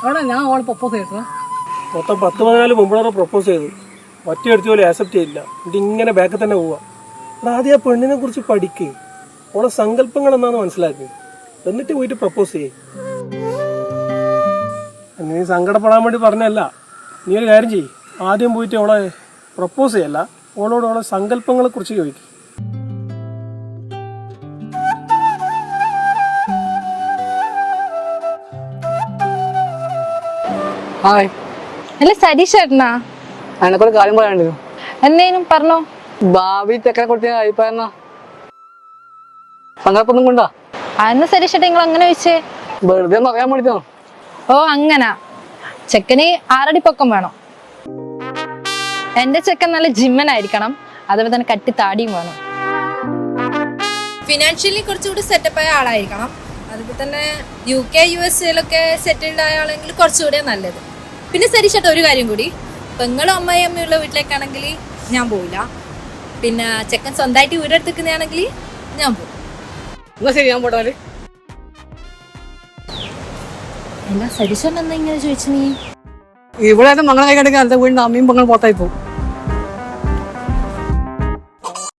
അവിടെ ഞാൻ അവളെ പ്രപ്പോസ് ചെയ്തിട്ടാ. മൊത്തം 10-14 മുമ്പ് പ്രപ്പോസ് ചെയ്തു. ഒറ്റ അടിച്ച പോലെ ആക്സെപ്റ്റ് ചെയ്യില്ല. എന്നിട്ട് ഇങ്ങനെ ബാക്കിൽ തന്നെ പോവാ. ആദ്യം ആ പെണ്ണിനെ കുറിച്ച് പഠിക്കുക, ഓളെ സങ്കല്പങ്ങൾ എന്നാന്ന് മനസ്സിലാക്കുക, എന്നിട്ട് പോയിട്ട് പ്രപ്പോസ് ചെയ്യേ. നീ സങ്കടപ്പെടാൻ വേണ്ടി പറഞ്ഞല്ല. നീ ഒരു കാര്യം ചെയ്യ്, ആദ്യം പോയിട്ട് അവളെ പ്രപ്പോസ് ചെയ്യല്ല, ഓളോട് ഓളെ സങ്കല്പങ്ങളെ കുറിച്ച് ചോദിക്കും. ഹായ്, അല്ല സതീഷ് ചേട്ടനാ? അതിനെക്കൊരു കാര്യം പറയാണ്ടിരുന്നു. എന്തേലും പറഞ്ഞോ. ഭാവി ചെക്കനെ കുറിച്ച് അഭിപ്രായം സങ്കല്പൊന്നും കൊണ്ടാ? അന്ന് സതീഷ് ചേട്ടൻ നിങ്ങൾ അങ്ങനെ വെച്ചേ? വെറുതെ ഒന്ന് അറിയാൻ വേണ്ടിട്ടാ. ഓ അങ്ങനാ. ചെക്കന് 6 അടി പൊക്കം വേണം. എന്റെ ചെക്കൻ നല്ല ജിമ്മനായിരിക്കണം, അതുപോലെ തന്നെ കട്ടി താടിയും വേണം. ഫിനാൻഷ്യലി കുറച്ചുകൂടി സെറ്റപ്പ് ആയ ആളായിരിക്കണം. അതുപോലെ തന്നെ UK USA സെറ്റിൽഡ് ആയ ആളെങ്കിൽ കുറച്ചുകൂടെ നല്ലത്. പിന്നെ സരീഷട്ട് ഒരു കാര്യം കൂടി, പെങ്ങളും അമ്മയും അമ്മയുള്ള വീട്ടിലേക്കാണെങ്കിൽ ഞാൻ പോവില്ല. പിന്നെ ചെക്കൻ സ്വന്തമായിട്ട് വീടെടുത്തിരിക്കുന്നതാണെങ്കിൽ ഞാൻ പോകും. എന്നാ ശരി, ഞാൻ പോട്ടെ. എല്ലാ സരീഷട്ട് എന്താ ഇങ്ങനെ ചോദിച്ചു? നീ ഇവിടെ മംഗളം കഴിക്കണമെങ്കിൽ അടുത്ത വീടിന്റെ അമ്മയും പെങ്ങളും പുറത്തായി പോകും.